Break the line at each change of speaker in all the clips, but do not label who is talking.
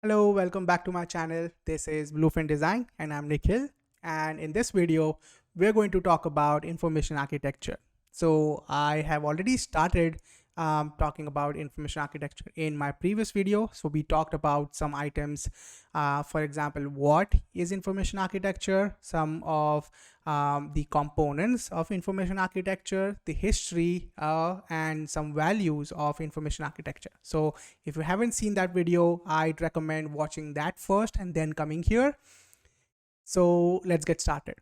Hello, welcome back to my channel. This is Blueprint Design and I'm Nikhil. And in this video, we're going to talk about information architecture. So I have already started talking about information architecture in my previous video. So we talked about some items, for example, what is information architecture, some of the components of information architecture, the history, and some values of information architecture. So if you haven't seen that video, I'd recommend watching that first and then coming here. So let's get started.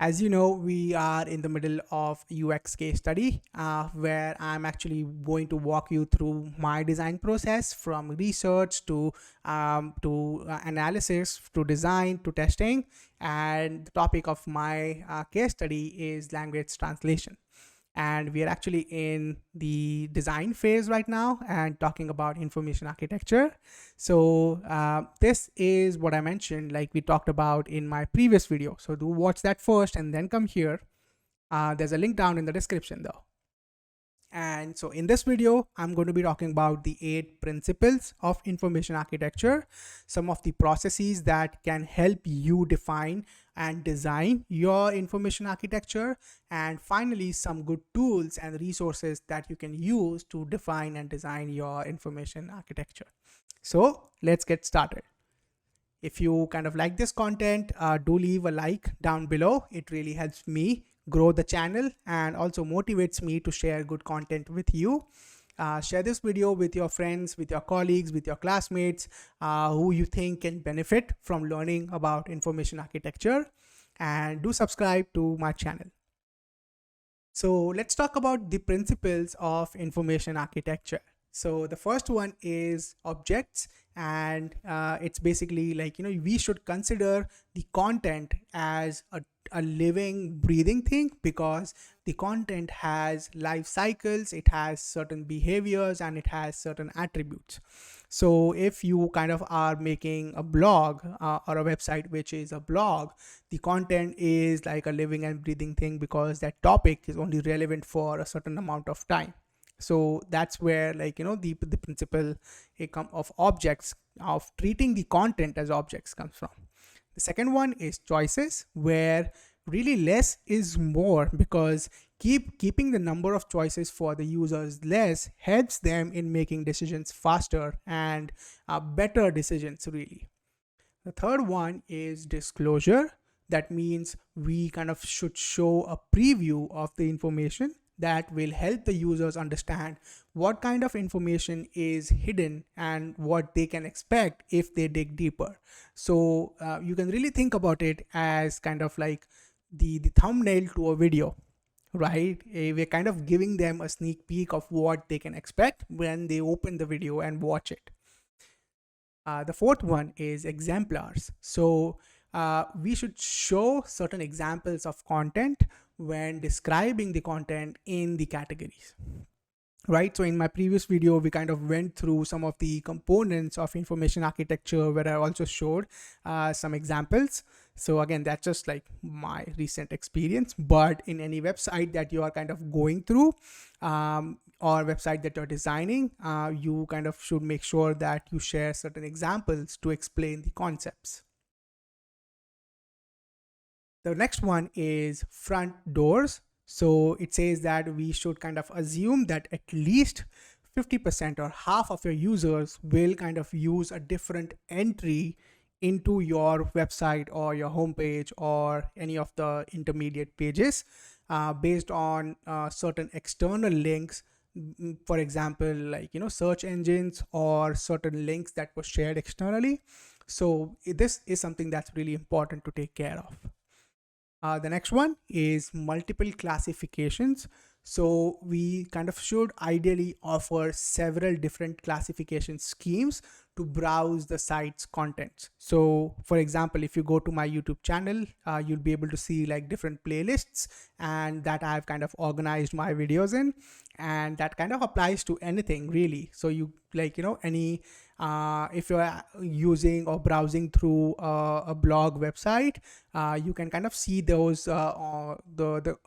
As you know, we are in the middle of UX case study where I'm actually going to walk you through my design process from research to analysis to design to testing. And the topic of my case study is language translation, and we are actually in the design phase right now and talking about information architecture. So this is what I mentioned, like we talked about in my previous video. So do watch that first and then come here. There's a link down in the description though. And so in this video, I'm going to be talking about the 8 principles of information architecture, some of the processes that can help you define and design your information architecture, and finally, some good tools and resources that you can use to define and design your information architecture. So let's get started. If you kind of like this content, do leave a like down below. It really helps me grow the channel and also motivates me to share good content with you. Share this video with your friends, with your colleagues, with your classmates who you think can benefit from learning about information architecture, and do subscribe to my channel. So let's talk about the principles of information architecture. So the first one is objects, and it's basically like, we should consider the content as a living, breathing thing, because the content has life cycles, it has certain behaviors, and it has certain attributes. So if you kind of are making a blog or a website which is a blog, the content is like a living and breathing thing because that topic is only relevant for a certain amount of time. So that's where, like, the principle of objects, of treating the content as objects, comes from. The second one is choices, where really less is more, because keeping the number of choices for the users less helps them in making decisions faster and better decisions, really. The third one is disclosure. That means we kind of should show a preview of the information that will help the users understand what kind of information is hidden and what they can expect if they dig deeper. So you can really think about it as kind of like the thumbnail to a video, right? We're kind of giving them a sneak peek of what they can expect when they open the video and watch it. The fourth one is exemplars. So we should show certain examples of content when describing the content in the categories. Right. So in my previous video, we kind of went through some of the components of information architecture where I also showed some examples. So again, that's just like my recent experience, but in any website that you are kind of going through or website that you're designing, you kind of should make sure that you share certain examples to explain the concepts. The next one is front doors. So it says that we should kind of assume that at least 50% or half of your users will kind of use a different entry into your website or your homepage or any of the intermediate pages based on certain external links. For example, like, search engines or certain links that were shared externally. So this is something that's really important to take care of. The next one is multiple classifications. So we kind of should ideally offer several different classification schemes to browse the site's contents. So for example, if you go to my YouTube channel, you'll be able to see like different playlists, and that I've kind of organized my videos in, and that kind of applies to anything really. So you, like, any if you're using or browsing through a blog website, you can kind of see those the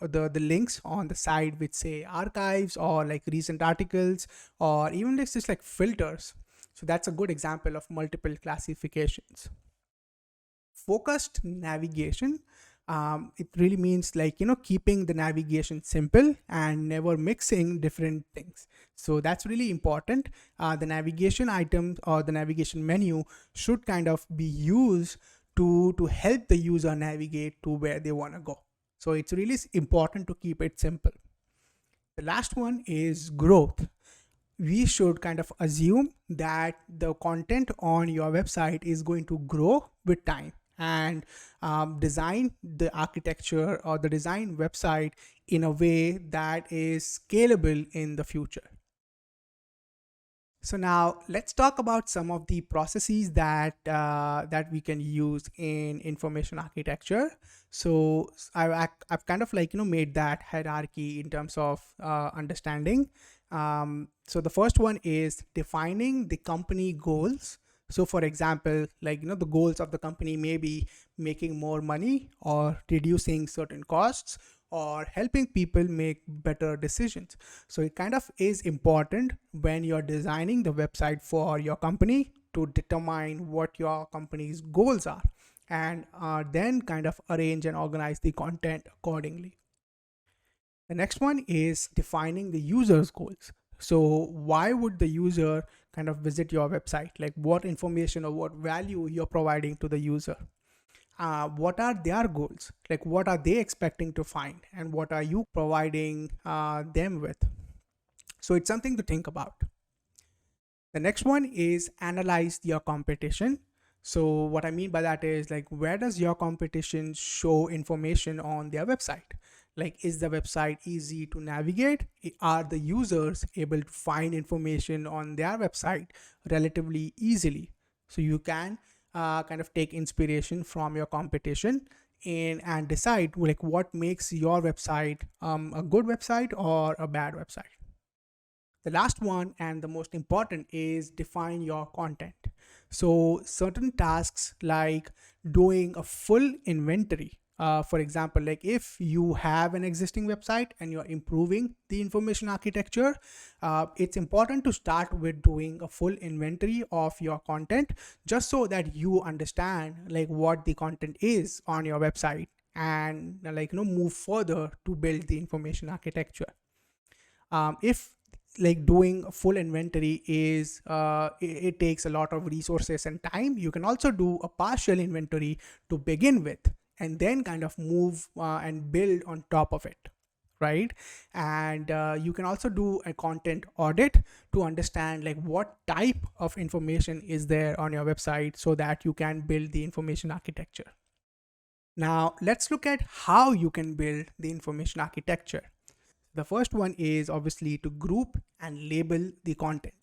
links on the side which say archives or like recent articles, or even just like filters. So that's a good example of multiple classifications. Focused navigation, it really means like, keeping the navigation simple and never mixing different things. So that's really important. The navigation items or the navigation menu should kind of be used to help the user navigate to where they want to go. So it's really important to keep it simple. The last one is growth. We should kind of assume that the content on your website is going to grow with time, and design the architecture or the design website in a way that is scalable in the future. So now let's talk about some of the processes that we can use in information architecture. So I've kind of like made that hierarchy in terms of understanding. So the first one is defining the company goals. So for example, like the goals of the company may be making more money or reducing certain costs or helping people make better decisions. So it kind of is important when you're designing the website for your company to determine what your company's goals are, and then kind of arrange and organize the content accordingly. The next one is defining the user's goals. So why would the user kind of visit your website? Like what information or what value you're providing to the user? What are their goals? Like what are they expecting to find, and what are you providing them with? So it's something to think about. The next one is analyze your competition. So what I mean by that is like, where does your competition show information on their website? Like, is the website easy to navigate? Are the users able to find information on their website relatively easily? So you can kind of take inspiration from your competition and decide like what makes your website a good website or a bad website. The last one and the most important is define your content. So certain tasks like doing a full inventory. For example, like if you have an existing website and you're improving the information architecture, it's important to start with doing a full inventory of your content, just so that you understand like what the content is on your website, and like move further to build the information architecture. If like doing a full inventory is it takes a lot of resources and time, you can also do a partial inventory to begin with, and then kind of move and build on top of it, right? And you can also do a content audit to understand like what type of information is there on your website, so that you can build the information architecture. Now let's look at how you can build the information architecture. The first one is obviously to group and label the content.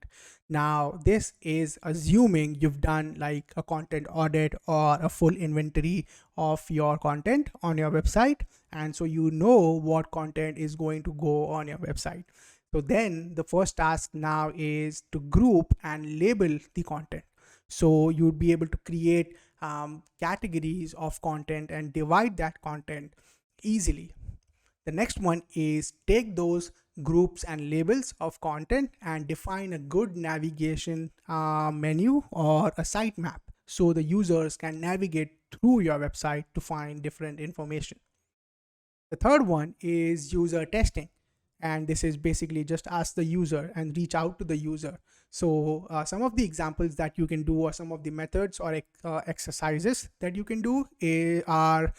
Now, this is assuming you've done like a content audit or a full inventory of your content on your website. And so you know what content is going to go on your website. So then the first task now is to group and label the content. So you'd be able to create categories of content and divide that content easily. The next one is take those groups and labels of content and define a good navigation menu or a sitemap, so the users can navigate through your website to find different information. The third one is user testing. And this is basically just ask the user and reach out to the user. So some of the examples that you can do, or some of the methods or exercises that you can do are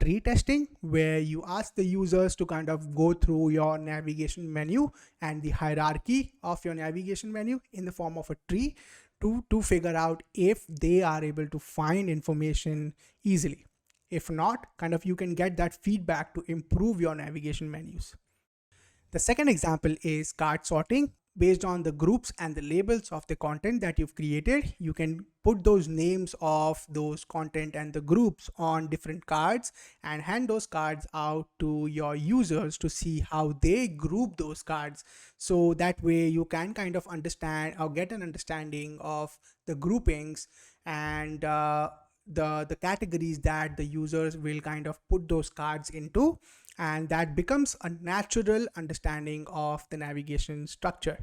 tree testing, where you ask the users to kind of go through your navigation menu and the hierarchy of your navigation menu in the form of a tree to figure out if they are able to find information easily. If not, kind of you can get that feedback to improve your navigation menus. The second example is card sorting. Based on the groups and the labels of the content that you've created, you can put those names of those content and the groups on different cards and hand those cards out to your users to see how they group those cards. So that way you can kind of understand or get an understanding of the groupings and the categories that the users will kind of put those cards into, and that becomes a natural understanding of the navigation structure.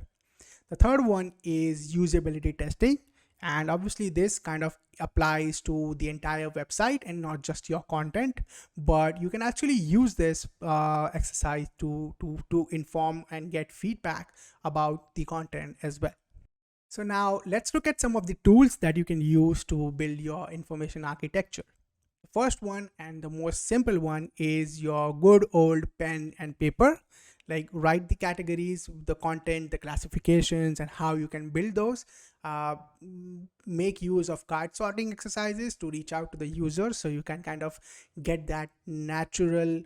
The third one is usability testing. And obviously this kind of applies to the entire website and not just your content, but you can actually use this exercise to inform and get feedback about the content as well. So now let's look at some of the tools that you can use to build your information architecture. The first one and the most simple one is your good old pen and paper. Like write the categories, the content, the classifications, and how you can build those. Uh, make use of card sorting exercises to reach out to the user so you can kind of get that natural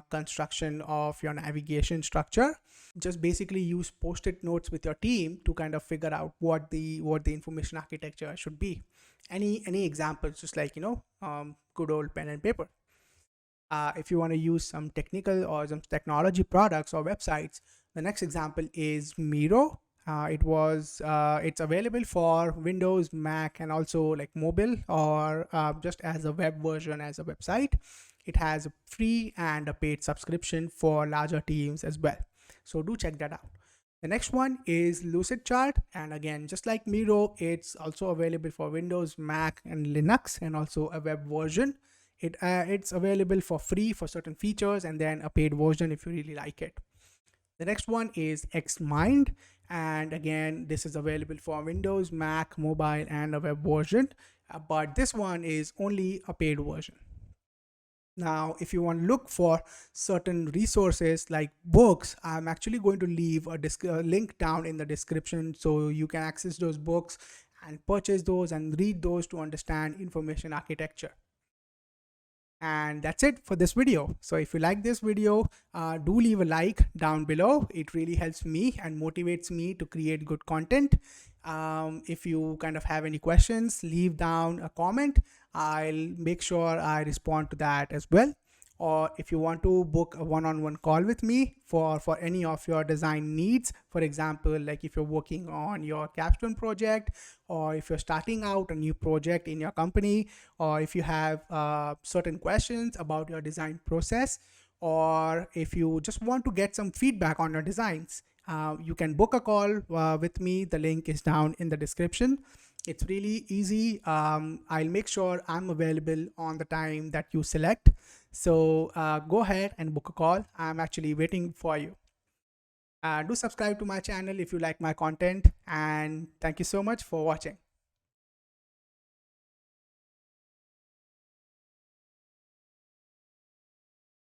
construction of your navigation structure. Just basically use post-it notes with your team to kind of figure out what the information architecture should be. Any examples, just like good old pen and paper. If you want to use some technical or some technology products or websites, the next example is Miro. It's available for Windows, Mac, and also like mobile, or just as a web version as a website. It has a free and a paid subscription for larger teams as well. So do check that out. The next one is Lucidchart, and again, just like Miro, it's also available for Windows, Mac, and Linux, and also a web version. It's available for free for certain features, and then a paid version if you really like it. The next one is Xmind, and again, this is available for Windows, Mac, mobile, and a web version, but this one is only a paid version. Now, if you want to look for certain resources like books, I'm actually going to leave a link down in the description so you can access those books and purchase those and read those to understand information architecture. And that's it for this video. So if you like this video, do leave a like down below. It really helps me and motivates me to create good content. If you kind of have any questions, leave down a comment. I'll make sure I respond to that as well. Or if you want to book a one-on-one call with me for any of your design needs, for example, like if you're working on your capstone project, or if you're starting out a new project in your company, or if you have certain questions about your design process, or if you just want to get some feedback on your designs, you can book a call with me. The link is down in the description. It's really easy. I'll make sure I'm available on the time that you select. So go ahead and book a call. I'm actually waiting for you. Do subscribe to my channel if you like my content, and thank you so much for watching.